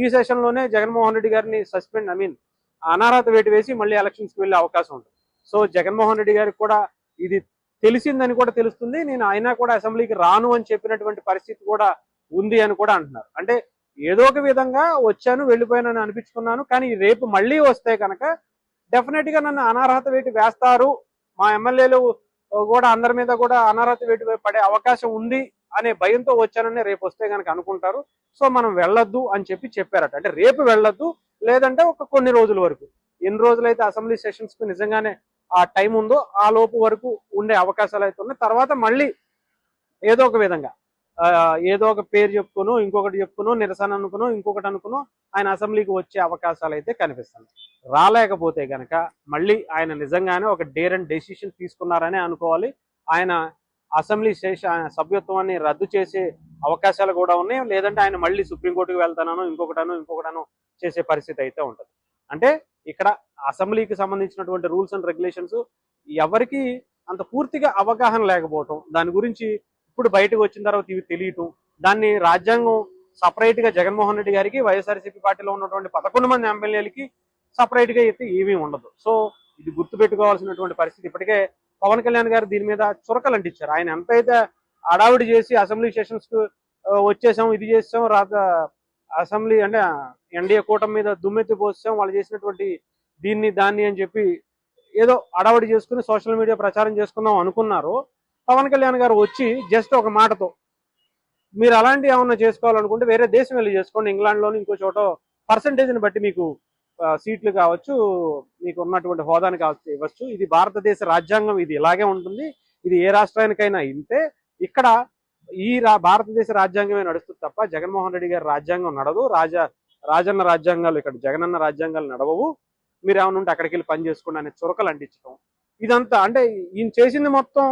ఈ సెషన్లోనే జగన్మోహన్ రెడ్డి గారిని అనర్హత వేటు వేసి మళ్ళీ ఎలక్షన్స్కి వెళ్ళే అవకాశం ఉంటుంది. సో జగన్మోహన్ రెడ్డి గారికి కూడా ఇది తెలిసిందని కూడా తెలుస్తుంది. నేను అయినా కూడా అసెంబ్లీకి రాను అని చెప్పినటువంటి పరిస్థితి కూడా ఉంది అని కూడా అంటున్నారు. అంటే ఏదో ఒక విధంగా వచ్చాను వెళ్ళిపోయానని అనిపించుకున్నాను, కానీ రేపు మళ్ళీ వస్తే కనుక డెఫినెట్గా నన్ను అనర్హత వేటు వేస్తారు, మా ఎమ్మెల్యేలు కూడా అందరి మీద కూడా అనర్హత వేటు పడే అవకాశం ఉంది అనే భయంతో వచ్చానని రేపు వస్తే కనుక అనుకుంటారు. సో మనం వెళ్ళొద్దు అని చెప్పారట. అంటే రేపు వెళ్ళొద్దు, లేదంటే ఒక కొన్ని రోజుల వరకు, ఎన్ని రోజులైతే అసెంబ్లీ సెషన్స్ కు నిజంగానే ఆ టైం ఉందో ఆ లోపు వరకు ఉండే అవకాశాలు అయితే ఉన్నాయి. తర్వాత మళ్ళీ ఏదో ఒక విధంగా ఏదో ఒక పేరు చెప్పుకును, ఇంకొకటి చెప్పుకును, నిరసన అనుకును, ఇంకొకటి అనుకును ఆయన అసెంబ్లీకి వచ్చే అవకాశాలు అయితే కనిపిస్తున్నాయి. రాలేకపోతే గనక మళ్ళీ ఆయన నిజంగానే ఒక డేర్ అండ్ డెసిషన్ తీసుకున్నారనే అనుకోవాలి. ఆయన అసెంబ్లీ సభ్యత్వాన్ని రద్దు చేసే అవకాశాలు కూడా ఉన్నాయి. లేదంటే ఆయన మళ్ళీ సుప్రీంకోర్టుకు వెళ్తానో ఇంకొకటనో చేసే పరిస్థితి అయితే ఉంటుంది. అంటే ఇక్కడ అసెంబ్లీకి సంబంధించినటువంటి రూల్స్ అండ్ రెగ్యులేషన్స్ ఎవరికి అంత పూర్తిగా అవగాహన లేకపోవటం, దాని గురించి ఇప్పుడు బయటకు వచ్చిన తర్వాత ఇవి తెలియటం, దాన్ని రాజ్యాంగం సపరేట్ గా జగన్మోహన్ రెడ్డి గారికి వైఎస్ఆర్సీపీ పార్టీలో ఉన్నటువంటి 11 మంది ఎమ్మెల్యేలకి సపరేట్ గా అయితే ఏమీ ఉండదు. సో ఇది గుర్తుపెట్టుకోవాల్సినటువంటి పరిస్థితి. ఇప్పటికే పవన్ కళ్యాణ్ గారు దీని మీద చురకలు అంటించారు. ఆయన ఎంతైతే అడావిడి చేసి అసెంబ్లీ సెషన్స్ కు వచ్చేసాం, ఇది చేసాం, అసెంబ్లీ అంటే ఎన్డీఏ కూటమి మీద దుమ్మెత్తి పోసాం, వాళ్ళు చేసినటువంటి దాన్ని అని చెప్పి ఏదో అడావిడి చేసుకుని సోషల్ మీడియా ప్రచారం చేసుకుందాం అనుకున్నారు. పవన్ కళ్యాణ్ గారు వచ్చి జస్ట్ ఒక మాటతో మీరు అలాంటి ఏమన్నా చేసుకోవాలనుకుంటే వేరే దేశం వెళ్ళి చేసుకోండి, ఇంగ్లాండ్లోని ఇంకో చోట పర్సంటేజ్ని బట్టి మీకు సీట్లు కావచ్చు, మీకు ఉన్నటువంటి హోదాని కావచ్చు ఇవ్వచ్చు, ఇది భారతదేశ రాజ్యాంగం, ఇది ఇలాగే ఉంటుంది, ఇది ఏ రాష్ట్రానికైనా ఇంతే, ఇక్కడ ఈ భారతదేశ రాజ్యాంగమే నడుస్తుంది తప్ప జగన్మోహన్ రెడ్డి గారి రాజ్యాంగం నడదు, రాజన్న రాజ్యాంగాలు ఇక్కడ జగనన్న రాజ్యాంగాలు నడవవు, మీరు ఏమైనా ఉంటే అక్కడికి వెళ్ళి పని చేసుకోండి అనే చురకలు అంటించడం. ఇదంతా అంటే ఈయన చేసింది మొత్తం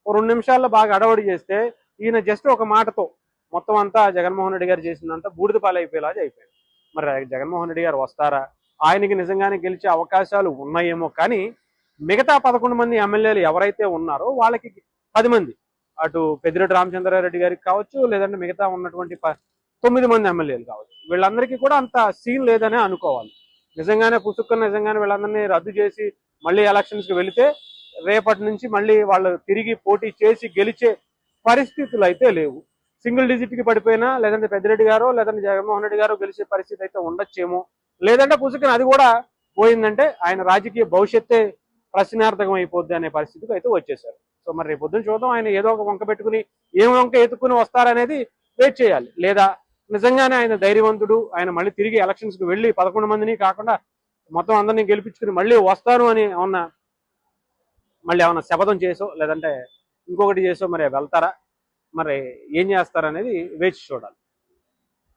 2 నిమిషాల్లో బాగా అడవడి చేస్తే, ఈయన జస్ట్ ఒక మాటతో మొత్తం అంతా జగన్మోహన్ రెడ్డి గారు చేసిందంతా బూడిద పాలైపోయేలాగా అయిపోయింది. మరి జగన్మోహన్ రెడ్డి గారు వస్తారా, ఆయనకి నిజంగానే గెలిచే అవకాశాలు ఉన్నాయేమో, కానీ మిగతా 11 మంది ఎమ్మెల్యేలు ఎవరైతే ఉన్నారో వాళ్ళకి 10 మంది, అటు పెద్దిరెడ్డి రామచంద్రారెడ్డి గారికి కావచ్చు, లేదంటే మిగతా ఉన్నటువంటి 9 మంది ఎమ్మెల్యేలు కావచ్చు, వీళ్ళందరికీ కూడా అంత సీన్ లేదనే అనుకోవాలి. నిజంగానే నిజంగానే వీళ్ళందరినీ రద్దు చేసి మళ్ళీ ఎలక్షన్స్కి వెళితే రేపటి నుంచి మళ్ళీ వాళ్ళు తిరిగి పోటీ చేసి గెలిచే పరిస్థితులు అయితే లేవు. సింగిల్ డిజిట్కి పడిపోయినా, లేదంటే పెద్దిరెడ్డి గారో లేదంటే జగన్మోహన్ రెడ్డి గారో గెలిచే పరిస్థితి అయితే ఉండొచ్చేమో, లేదంటే పుసుకుని అది కూడా పోయిందంటే ఆయన రాజకీయ భవిష్యత్తే ప్రశ్నార్థకం అయిపోద్ది అనే పరిస్థితికి అయితే వచ్చేసారు. సో మరి రేపు పొద్దున చూద్దాం, ఆయన ఏదో ఒక వంక పెట్టుకుని ఏం వంక ఎత్తుకుని వస్తారనేది వెయిట్ చేయాలి. లేదా నిజంగానే ఆయన ధైర్యవంతుడు, ఆయన మళ్ళీ తిరిగి ఎలక్షన్స్కి వెళ్ళి 11 మందిని కాకుండా మొత్తం అందరినీ గెలిపించుకుని మళ్ళీ వస్తాను అని మళ్ళీ ఏమన్నా శపథం చేసో లేదంటే ఇంకొకటి చేసో మరి వెళ్తారా, మరి ఏం చేస్తారనేది వేచి చూడాలి.